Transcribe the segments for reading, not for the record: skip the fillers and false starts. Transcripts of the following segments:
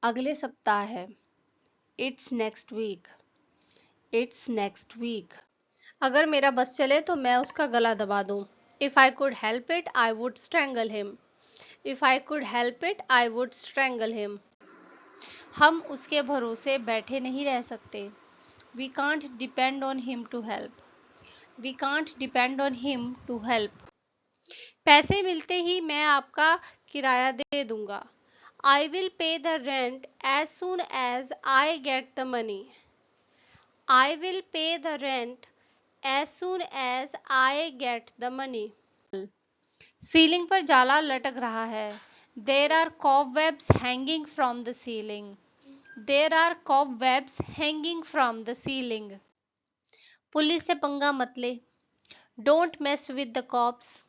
अगले सप्ताह है। It's next week. It's next week. अगर मेरा बस चले तो मैं उसका गला दबा दूं। If I could help it I would strangle him. If I could help it I would strangle him. हम उसके भरोसे बैठे नहीं रह सकते। We can't depend on him to help. We can't depend on him to help. पैसे मिलते ही मैं आपका किराया दे दूंगा। I will pay the rent as soon as I get the money. I will pay the rent as soon as I get the money. Ceiling पर जाला लटक रहा है। There are cobwebs hanging from the ceiling. There are cobwebs hanging from the ceiling. Police से पंगा मत ले। Don't mess with the cops.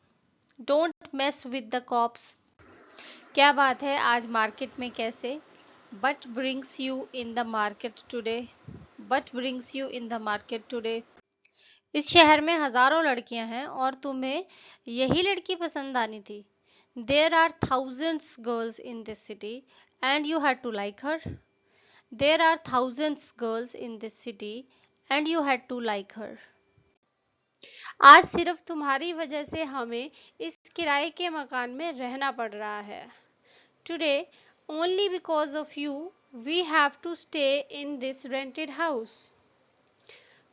Don't mess with the cops. क्या बात है आज मार्केट में कैसे? But brings you in the market today. But brings you in the market today. इस शहर में हजारों लड़कियां हैं और तुम्हें यही लड़की पसंद आनी थी। There are thousands girls in this city and you had to like her. There are thousands girls in this city and you had to like her. आज सिर्फ तुम्हारी वजह से हमें इस किराए के मकान में रहना पड़ रहा है। Today only because of you we have to stay in this rented house.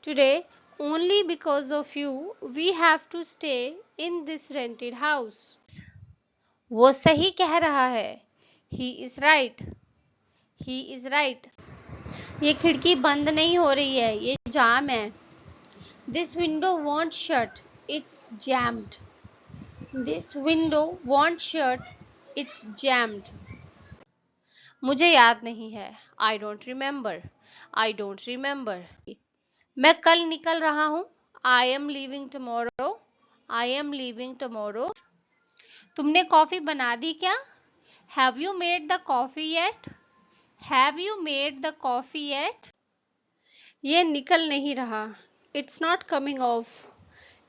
Today only because of you we have to stay in this rented house. वो सही कह रहा है। He is right. He is right. ये खिड़की बंद नहीं हो रही है, ये जाम है। This window won't shut. It's jammed. This window won't shut. It's jammed. मुझे याद नहीं है। I don't remember. I don't remember. मैं कल निकल रहा हूँ। I am leaving tomorrow. I am leaving tomorrow. तुमने कॉफी बना दी क्या? Have you made the coffee yet? Have you made the coffee yet? ये निकल नहीं रहा। It's not coming of.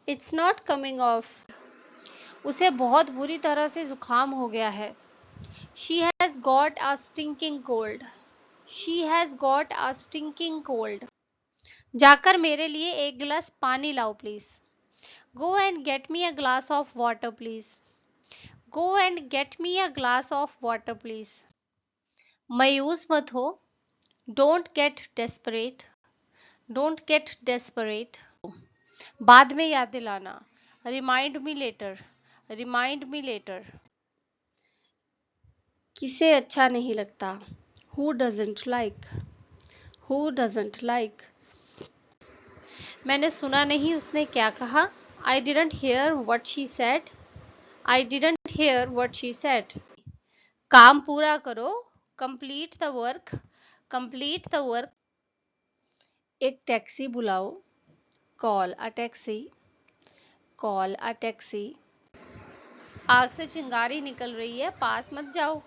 It's not coming of. उसे बहुत बुरी तरह से जुकाम हो गया है। She has got a stinking cold. She has got a stinking cold. जाकर मेरे लिए एक गिलास पानी लाओ please. Go and get me a glass of water, please. Go and get me a glass of water, please. मायूस मत हो। Don't get desperate. Don't get desperate. बाद में याद दिलाना। Remind me later. Remind me later. किसे अच्छा नहीं लगता? Who doesn't like? Who doesn't like? मैंने सुना नहीं उसने क्या कहा। I didn't hear what she said. I didn't hear what she said. काम पूरा करो। Complete the work. Complete the work. एक टैक्सी बुलाओ। Call a taxi. Call a taxi. आग से चिंगारी निकल रही है, पास मत जाओ।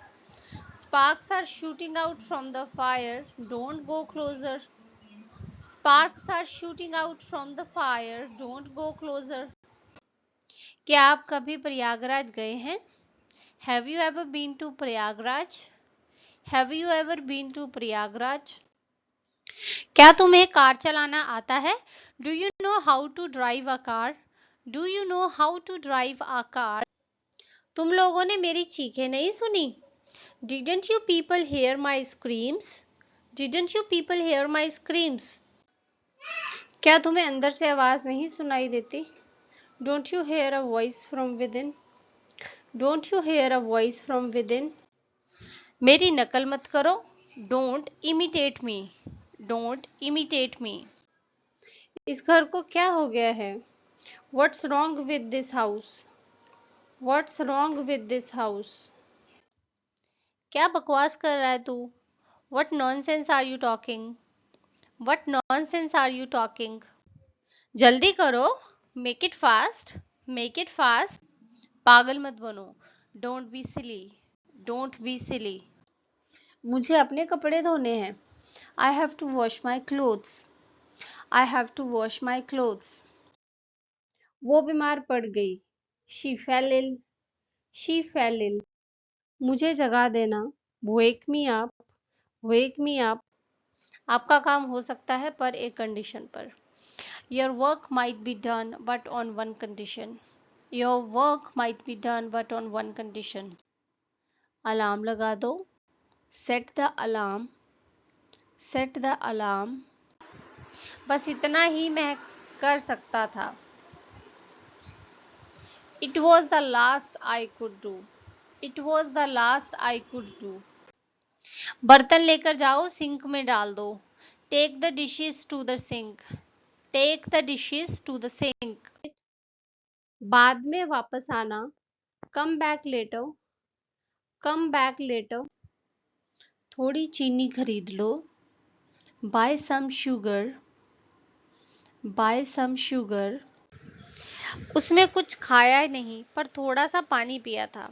Sparks are shooting out from the fire, don't go closer. Sparks are shooting out from the fire, don't go closer. क्या आप कभी प्रयागराज गए हैं? Have you ever been to Prayagraj? Have you ever been to Prayagraj? क्या तुम्हें कार चलाना आता है? Do you know how to drive a car? Do you know how to drive a car? तुम लोगों ने मेरी चीखें नहीं सुनी? Didn't you people hear my screams? Didn't you people hear my screams? क्या तुम्हें अंदर से आवाज नहीं सुनाई देती? Don't you hear a voice from within? Don't you hear a voice from within? मेरी नकल मत करो। Don't imitate me. Don't imitate me. इस घर को क्या हो गया है? What's wrong with this house? What's wrong with this house? क्या बकवास कर रहा है तू? What nonsense are you talking? What nonsense are you talking? जल्दी करो। Make it fast. Make it fast. पागल मत बनो। Don't be silly. Don't be silly. मुझे अपने कपड़े धोने हैं। I have to wash my clothes. I have to wash my clothes. वो बीमार पड़ गई। She fell ill. She fell ill. मुझे जगा देना। Wake me up. वेक मी अप, आपका काम हो सकता है पर एक कंडीशन पर। Your work might be done but on one condition, your work might be done but on one condition. Alarm लगा दो, set the alarm, set the alarm. बस इतना ही मैं कर सकता था। It was the last I could do, it was the last I could do. बर्तन लेकर जाओ, सिंक में डाल दो। Take the dishes to the sink, take the dishes to the sink. बाद में वापस आना, come back later, come back later. थोड़ी चीनी खरीद लो, buy some sugar, buy some sugar. उसमें कुछ खाया नहीं पर थोड़ा सा पानी पिया था।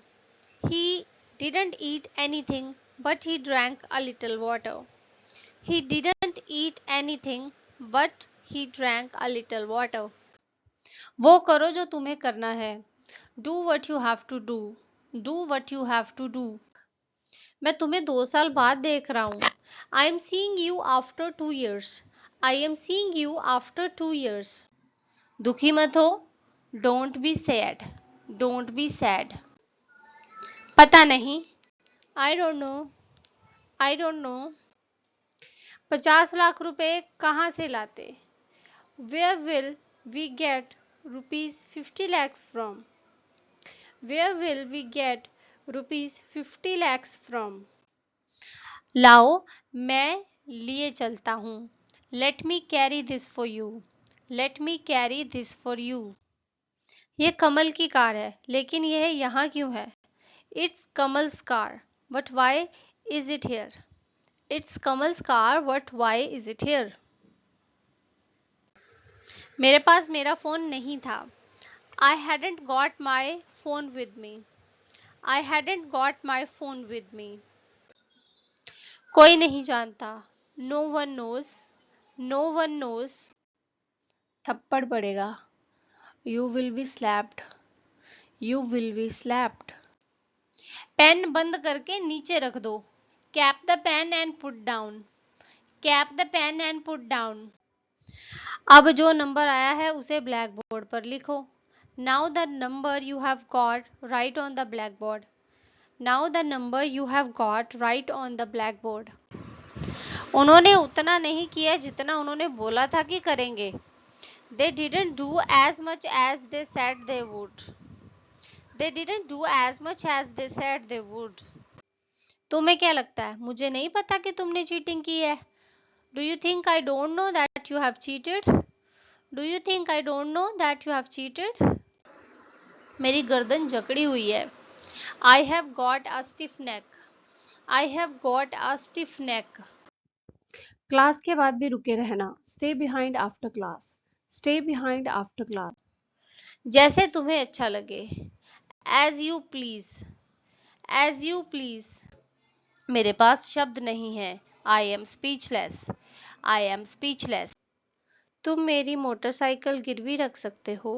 He didn't eat anything but he drank a little water. He didn't eat anything but he drank a little water. वो करो जो तुम्हें करना है। Do what you have to do. Do what you have to do. मैं तुम्हें 2 साल बाद देख रहा हूँ। I am seeing you after 2 years. I am seeing you after 2 years. दुखी मत हो। Don't be sad. Don't be sad. पता नहीं। I don't know. I don't know. 50 lakh रुपए कहाँ से लाते? Where will we get rupees 50 lakhs from? Where will we get rupees 50 lakhs from? लाओ, मैं लिए चलता हूँ। Let me carry this for you. Let me carry this for you. ये कमल की कार है, लेकिन यह यहाँ क्यों है? It's Kamal's car. But why is it here? It's Kamal's car. But why is it here? मेरे पास मेरा फोन नहीं था। I hadn't got my phone with me. I hadn't got my phone with me. कोई नहीं जानता। No one knows. No one knows. थप्पड़ पड़ेगा। You will be slapped. You will be slapped. Pen बंद करके नीचे रख दो। Cap the pen and put down. Cap the pen and put down. अब जो नंबर आया है उसे ब्लैक बोर्ड पर लिखो। Now the number you have got, write on the blackboard. Now the number you have got, write on the blackboard. उन्होंने उतना नहीं किया जितना उन्होंने बोला था कि करेंगे। They didn't do as much as they said they would. They didn't do as much as they said they would. तुम्हें क्या लगता है? मुझे नहीं पता कि तुमने चीटिंग की है। Do you think I don't know that you have cheated? Do you think I don't know that you have cheated? मेरी गर्दन जकड़ी हुई है। I have got a stiff neck. I have got a stiff neck. Class के बाद भी रुके रहना। Stay behind after class. Stay behind after class. जैसे तुम्हें अच्छा लगे। As you please. As you please. मेरे पास शब्द नहीं है। I am speechless. I am speechless. तुम मेरी मोटरसाइकिल गिरवी रख सकते हो।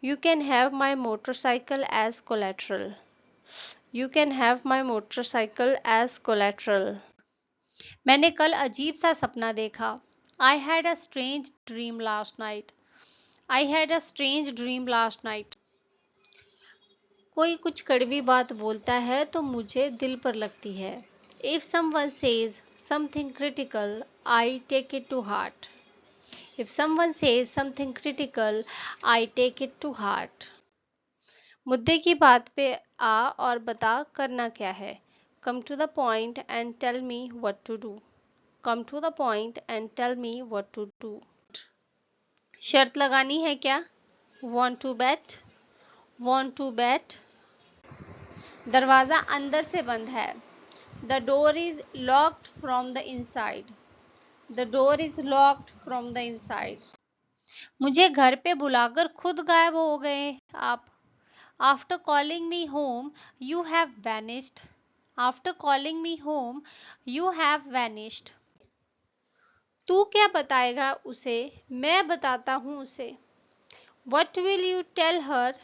You can have my motorcycle as collateral. You can have my motorcycle as collateral. मैंने कल अजीब सा सपना देखा। I had a strange dream last night. I had a strange dream last night. कोई कुछ कड़वी बात बोलता है तो मुझे दिल पर लगती है। If someone says something critical, I take it to heart. If someone says something critical, I take it to heart. मुद्दे की बात पे आ और बता करना क्या है। Come to the point and tell me what to do. Come to the point and tell me what to do. शर्त लगानी है क्या? Want to bet? Want to bet? दरवाज़ा अंदर से बंद है। The door is locked from the inside. The door is locked from the inside. मुझे घर पे बुलाकर खुद गायब हो गए आप। After calling me home, you have vanished. After calling me home, you have vanished. तू क्या बताएगा उसे? मैं बताता हूँ उसे। What will you tell her?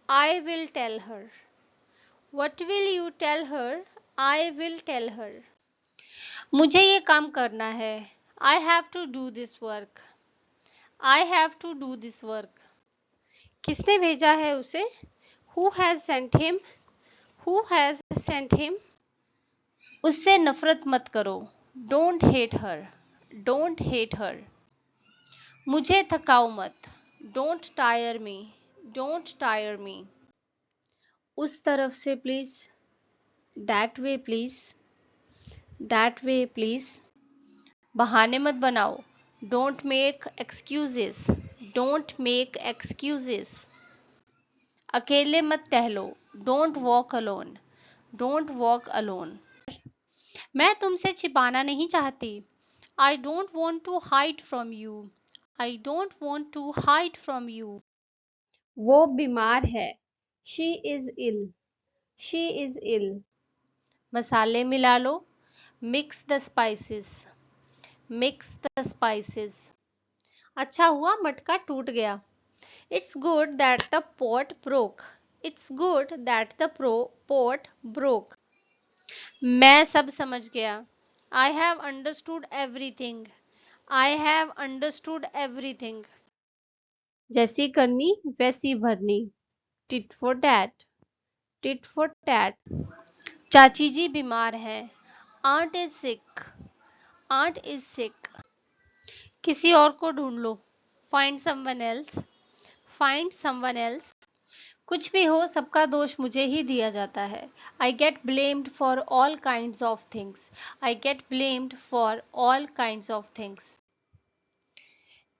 I will tell her. What will you tell her? I will tell her. मुझे ये काम करना है। I have to do this work. I have to do this work. किसने भेजा है उसे? Who has sent him? Who has sent him? उससे नफरत मत करो। Don't hate her. Don't hate her. मुझे थकाओ मत। Don't tire me. Don't tire me. उस तरफ से please. That way please. That way please. बहाने मत बनाओ। Don't make excuses. Don't make excuses. अकेले मत टहलो। Don't walk alone. Don't walk alone. मैं तुमसे छिपाना नहीं चाहती। I don't want to hide from you. I don't want to hide from you. वो बीमार है। She is ill. She is ill. मसाले मिला लो। Mix the spices. Mix the spices. अच्छा हुआ मटका टूट गया। It's good that the pot broke. It's good that the pot broke. मैं सब समझ गया। I have understood everything. I have understood everything. जैसी करनी वैसी भरनी। Tit for tat. Tit for tat. चाची जी बीमार है। Aunt is sick. Aunt is sick. किसी और को ढूंढ लो। Find someone else. Find someone else. कुछ भी हो सबका दोष मुझे ही दिया जाता है। I get blamed for all kinds of things. I get blamed for all kinds of things.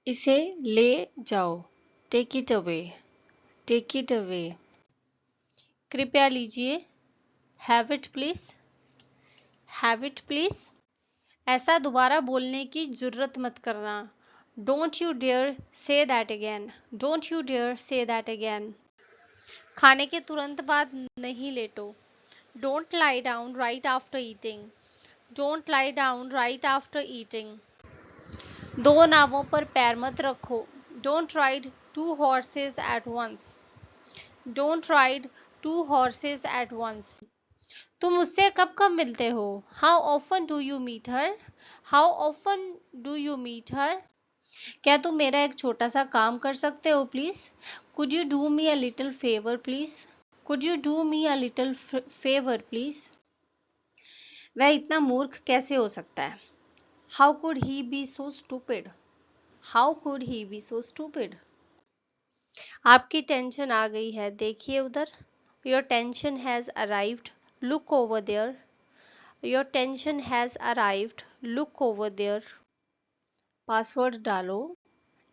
इसे ले जाओ। Take it away. Take it away. कृपया लीजिए। Have it please. Have it please. ऐसा दोबारा बोलने की जुर्रत मत करना। Don't you dare say that again. Don't you dare say that again. खाने के तुरंत बाद नहीं लेटो। Don't lie down right after eating. Don't lie down right after eating. दो नावों पर पैर मत रखो। Don't ride two horses at once. Don't ride two horses at once. तुम उससे कब कब मिलते हो? How often do you meet her? How often do you meet her? क्या तुम मेरा एक छोटा सा काम कर सकते हो please? Could you do me a little favor please? Could you do me a little favor please? वह इतना मूर्ख कैसे हो सकता है? How could he be so stupid? How could he be so stupid? आपकी टेंशन आ गई है, देखिए उधर। Your tension has arrived. Look over there. Your tension has arrived. Look over there. Password डालो।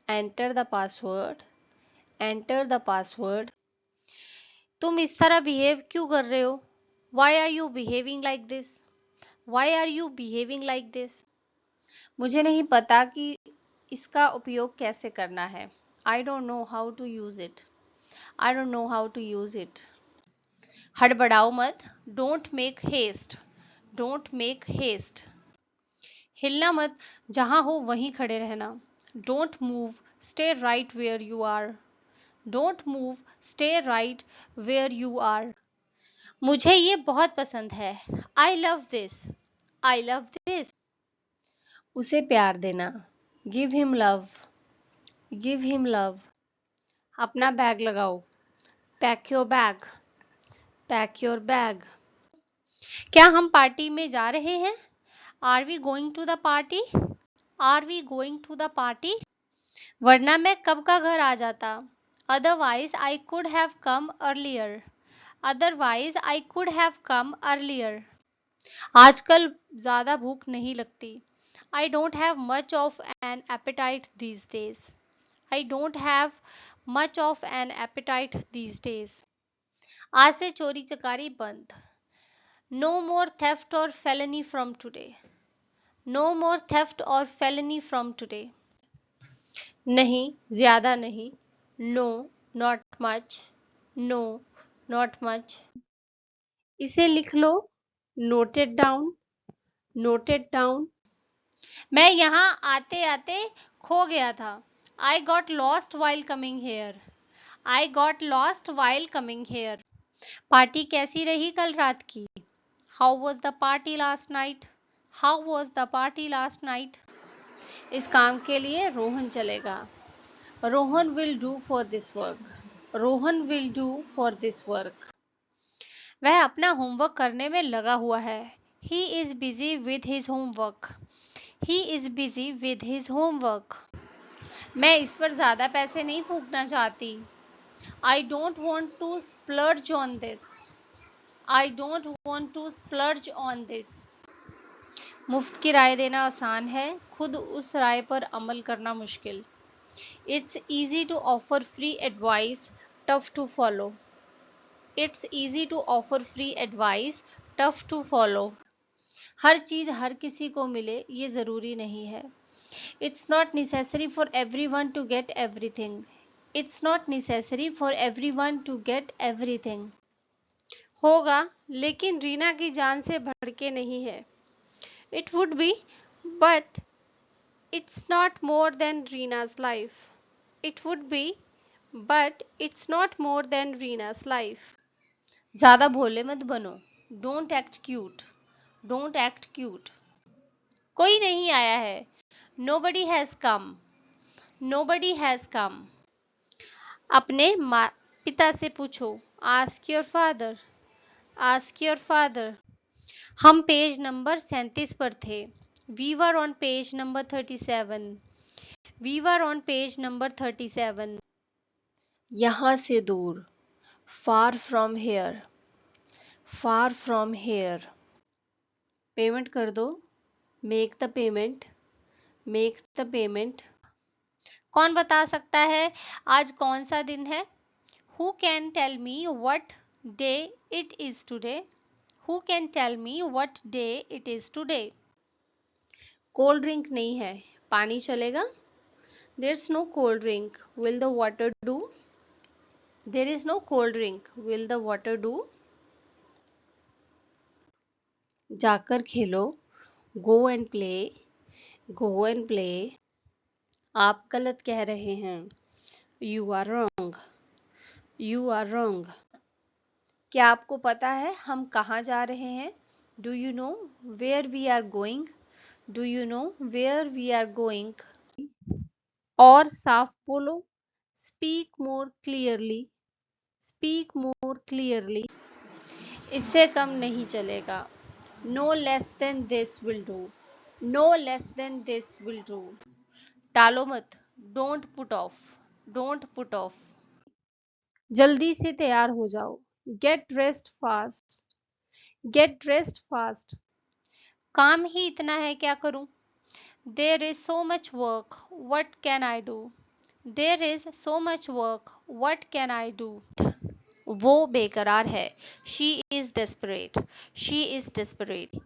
Enter the password. Enter the password. तुम इस तरह behave क्यों कर रहे हो? Why are you behaving like this? Why are you behaving like this? मुझे नहीं पता कि इसका उपयोग कैसे करना है। I don't know how to use it. I don't know how to use it. हड़बड़ाओ मत। Don't make haste. Don't make haste. हिलना मत, जहां हो वहीं खड़े रहना। Don't move. Stay right where you are. Don't move. Stay right where you are. मुझे ये बहुत पसंद है। I love this. I love this. उसे प्यार देना। Give him love. Give him love. अपना बैग लगाओ। Pack your bag. Pack your bag. क्या हम पार्टी में जा रहे हैं? Are we going to the party? Are we going to the party? वरना मैं कब का घर आ जाता। Otherwise I could have come earlier. Otherwise I could have come earlier. आजकल ज़्यादा भूख नहीं लगती। I don't have much of an appetite these days. I don't have much of an appetite these days. आज से चोरी चकारी बंद। No more theft or felony from today. No more theft or felony from today. नहीं, ज़्यादा नहीं। No, not much. No, not much. इसे लिख लो। Note it down. Note it down. मैं यहाँ आते आते खो गया था। I got lost while coming here. I got lost while coming here. Party कैसी रही कल रात की? How was the party last night? How was the party last night? इस काम के लिए रोहन चलेगा। Rohan will do for this work. Rohan will do for this work. वह अपना होमवर्क करने में लगा हुआ है। He is busy with his homework. He is busy with his homework. मैं इस पर ज्यादा पैसे नहीं फूकना चाहती। I don't want to splurge on this. I don't want to splurge on this. मुफ्त की राय देना आसान है, खुद उस राय पर अमल करना मुश्किल। It's easy to offer free advice, tough to follow. It's easy to offer free advice, tough to follow. हर चीज हर किसी को मिले ये जरूरी नहीं है। It's not necessary for everyone to get everything. It's not necessary for everyone to get everything. होगा, लेकिन रीना की जान से बढ़ के नहीं है। It would be, but it's not more than Reena's life. It would be, but it's not more than Reena's life. ज्यादा भोले मत बनो। Don't act cute. Don't act cute. कोई नहीं आया है। Nobody has come. Nobody has come. अपने पिता से पूछो। Ask your father. Ask your father. हम पेज नंबर 37 पर थे। We were on page number 37. We were on page number 37. यहाँ से दूर। Far from here. Far from here. Payment कर दो। Make the payment. Make the payment. कौन बता सकता है आज कौन सा दिन है? Who can tell me what day it is today? Who can tell me what day it is today? Cold drink नहीं है, पानी चलेगा? There's no cold drink. Will the water do? There is no cold drink. Will the water do? जाकर खेलो। Go and play. Go and play. आप गलत कह रहे हैं। You are wrong. You are wrong. क्या आपको पता है हम कहाँ जा रहे हैं? Do you know where we are going? Do you know where we are going? और साफ बोलो। Speak more clearly. Speak more clearly. इससे कम नहीं चलेगा। No less than this will do. No less than this will do. टालो मत। Don't put off. Don't put off. जल्दी से तैयार हो जाओ। Get dressed fast. Get dressed fast. काम ही इतना है, क्या करूं? There is so much work. What can I do? There is so much work. What can I do? वो बेकरार है। She is desperate. She is desperate.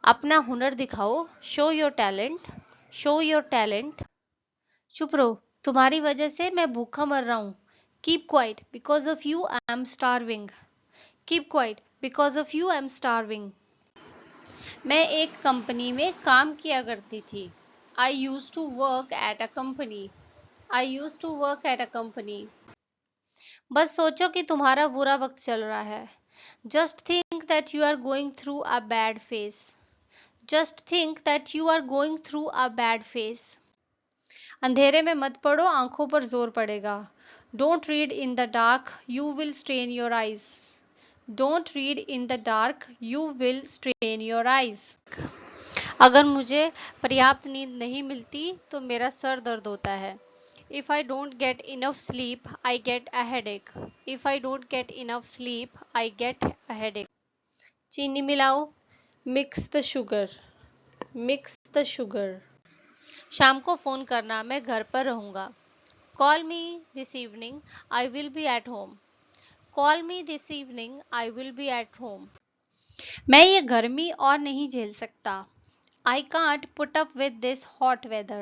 अपना हुनर दिखाओ। Show your talent. Show your talent. चुप रहो, तुम्हारी वजह से मैं भूखा मर रहा हूँ। Keep quiet. Because of you I am starving. Keep quiet. Because of you I am starving. मैं एक कंपनी में काम किया करती थी। I used to work at a company. I used to work at a company. बस सोचो कि तुम्हारा बुरा वक्त चल रहा है। Just think that you are going through a bad phase. Just think that you are going through a bad phase. अंधेरे में मत पढ़ो, आंखों पर जोर पड़ेगा। Don't read in the dark, you will strain your eyes. Don't read in the dark, you will strain your eyes. अगर मुझे पर्याप्त नींद नहीं मिलती तो मेरा सर दर्द होता है। If I don't get enough sleep, I get a headache. If I don't get enough sleep, I get a headache. चीनी मिलाओ। Mix the sugar. Mix the sugar. शाम को फोन करना, मैं घर पर रहूंगा। Call me this evening, I will be at home. Call me this evening, I will be at home. मैं ये गर्मी और नहीं झेल सकता। I can't put up with this hot weather.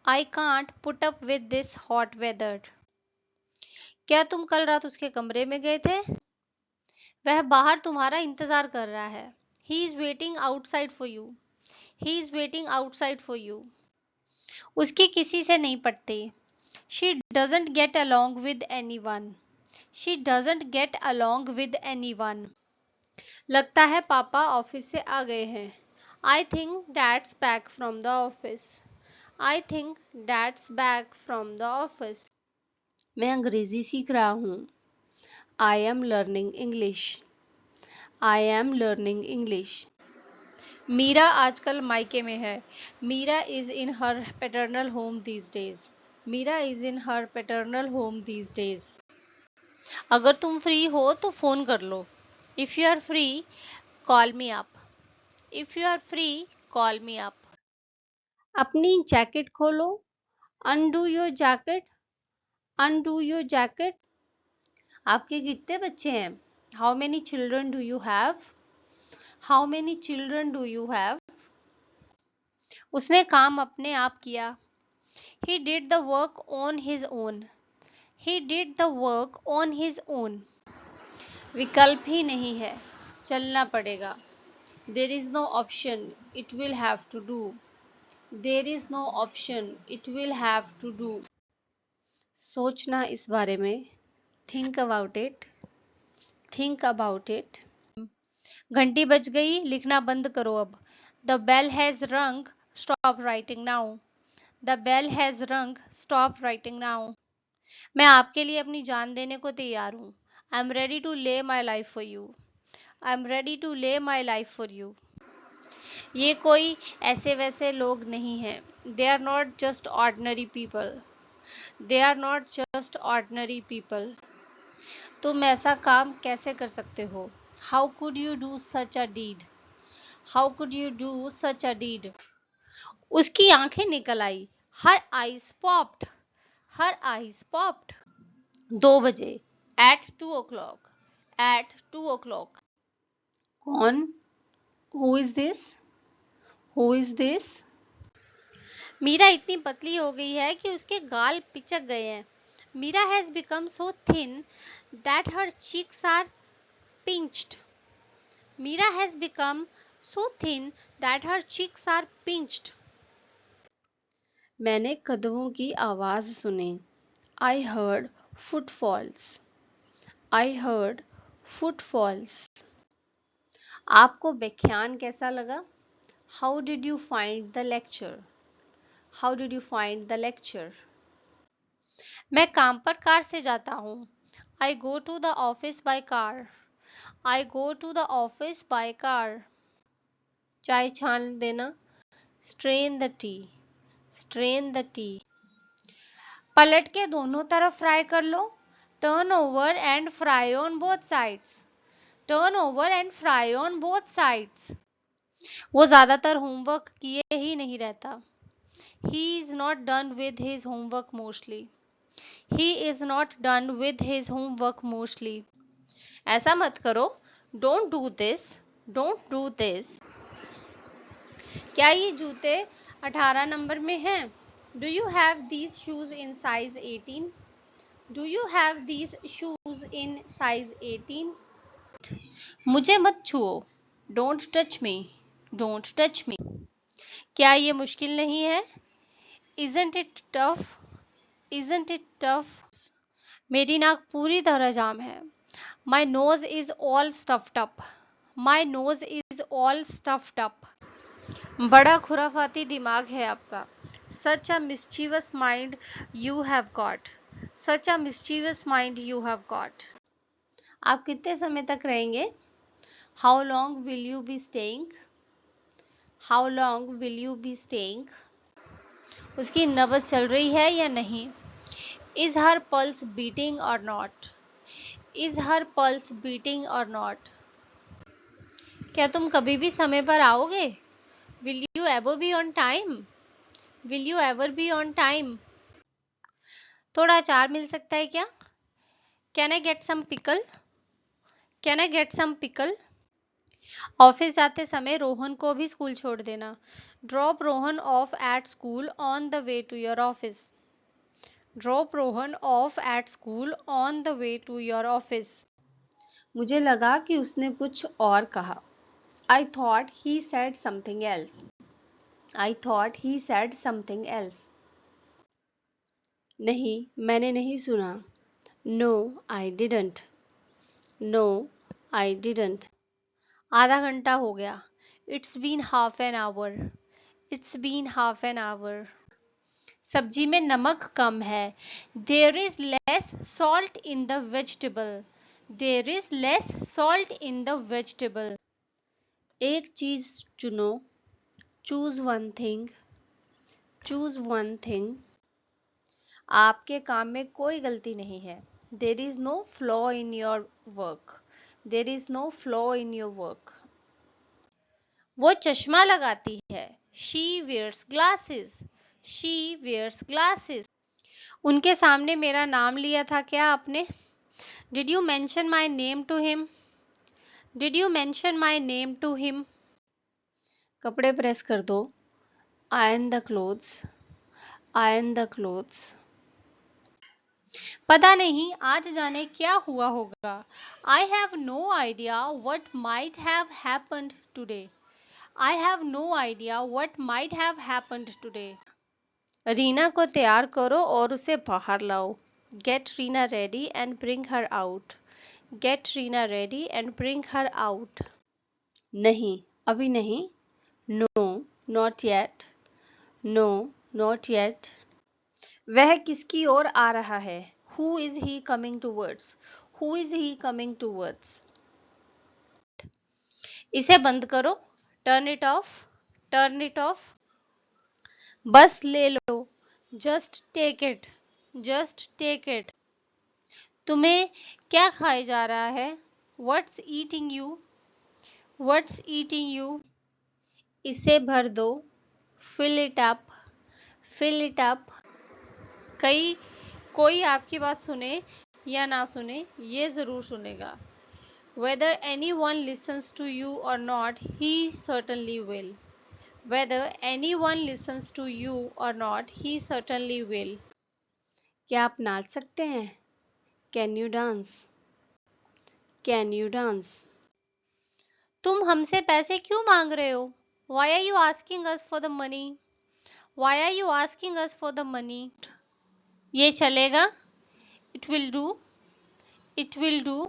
I can't put up with this hot weather. क्या तुम कल रात उसके कमरे में गए थे? वह बाहर तुम्हारा इंतजार कर रहा है। He is waiting outside for you. He is waiting outside for you. उसकी किसी से नहीं पटती। She doesn't get along with anyone. She doesn't get along with anyone. लगता है पापा ऑफिस से आ गए हैं। I think Dad's back from the office. I think Dad's back from the office. मैं अंग्रेजी सीख रहा हूँ. I am learning English. I am learning English. Meera आजकल मायके में है. Meera is in her paternal home these days. Meera is in her paternal home these days. अगर तुम फ्री हो तो फोन कर लो. If you are free call me up. If you are free call me up. अपनी जैकेट खोलो. Undo your jacket. Undo your jacket. आपके कितने बच्चे हैं? How many children do you have? How many children do you have? उसने काम अपने आप किया. He did the work on his own. He did the work on his own. विकल्प ही नहीं है. चलना पड़ेगा. There is no option. It will have to do. There is no option. It will have to do. सोचना इस बारे में. Think about it. Think about it. घंटी बज गई. लिखना बंद करो अब. The bell has rung. Stop writing now. The bell has rung. Stop writing now. मैं आपके लिए अपनी जान देने को तैयार हूँ. आई am ready to lay my life for you. I am ready to lay my life for you. ये कोई ऐसे वैसे लोग नहीं हैं. They are not just ordinary people. They are not just ordinary people. तुम ऐसा काम कैसे कर सकते हो? How could you do such a deed? How could you do such a deed? उसकी आंखें निकल आई. Her eyes popped. Her eyes popped. 2 बजे. At 2 o'clock. At 2 o'clock. कौन? Who is this? Who is this? Meera इतनी पतली हो गई है कि उसके गाल पिचक गए हैं. Meera has become so thin that her cheeks are pinched. Meera has become so thin that her cheeks are pinched. मैंने कदमों की आवाज सुनी. I heard footfalls. I heard footfalls. आपको व्याख्यान कैसा लगा? How did you find the lecture? How did you find the lecture? मैं काम पर कार से जाता हूँ. I go to the office by car. I go to the office by car. चाय छान देना. Strain the tea. Strain the tea. पलट के दोनों तरफ फ्राई कर लो. Turn over and fry on both sides. Turn over and fry on both sides. वो ज्यादातर होमवर्क किए ही नहीं रहता. He is not done with his homework mostly. He is not done with his homework mostly. ऐसा मत करो. Don't do this. Don't do this. क्या ये जूते 18 नंबर में हैं? Do you have these shoes in size 18? Do you have these shoes in size 18? मुझे मत छुओ. Don't touch me. Don't touch me. क्या ये मुश्किल नहीं है? Isn't it tough? Isn't it tough? मेरी नाक पूरी तरह जाम है. My nose is all stuffed up. My nose is all stuffed up. बड़ा खुराफाती दिमाग है आपका. Such a mischievous mind you have got. Such a mischievous mind you have got. आप कितने समय तक रहेंगे? How long will you be staying? How long will you be staying? उसकी नब्ज चल रही है या नहीं? Is her pulse beating or not? Is her pulse beating or not? क्या तुम कभी भी समय पर आओगे? Will you ever be on time? Will you ever be on time? थोड़ा अचार मिल सकता है क्या? Can I get some pickle? Can I get some pickle? Office जाते समय रोहन को भी स्कूल छोड़ देना. Drop Rohan off at school on the way to your office. Drop Rohan off at school on the way to your office. मुझे लगा कि उसने कुछ और कहा. I thought he said something else. I thought he said something else. नहीं, मैंने नहीं सुना. No, I didn't. No, I didn't. आधा घंटा हो गया. It's been half an hour. It's been half an hour. सब्जी में नमक कम है. There is less salt in the vegetable. There is less salt in the vegetable. एक चीज चुनो. Choose one thing. Choose one thing. आपके काम में कोई गलती नहीं है. There is no flaw in your work. There is no flaw in your work. वो चश्मा लगाती है. She wears glasses. She wears glasses. उनके सामने मेरा नाम लिया था क्या आपने? Did you mention my name to him? Did you mention my name to him? कपड़े प्रेस कर दो. Iron the clothes. Iron the clothes. पता नहीं आज जाने क्या हुआ होगा. I have no idea what might have happened today. I have no idea what might have happened today. Reena को तैयार करो और उसे बाहर लाओ. Get Reena ready and bring her out. Get Reena ready and bring her out. नहीं, अभी नहीं. No, not yet. No, not yet. वह किसकी ओर आ रहा है? Who is he coming towards? Who is he coming towards? इसे बंद करो. Turn it off. Turn it off. बस ले लो. Just take it. Just take it. तुम्हें क्या खाए जा रहा है? What's eating you? What's eating you? इसे भर दो. Fill it up. Fill it up. कोई आपकी बात सुने या ना सुने, ये जरूर सुनेगा. Whether anyone listens to you or not, he certainly will. Whether anyone listens to you or not, he certainly will. क्या आप नाच सकते हैं? Can you dance? Can you dance? तुम हमसे पैसे क्यों मांग रहे हो? Why are you asking us for the money? Why are you asking us for the money? ये चलेगा? It will do. It will do.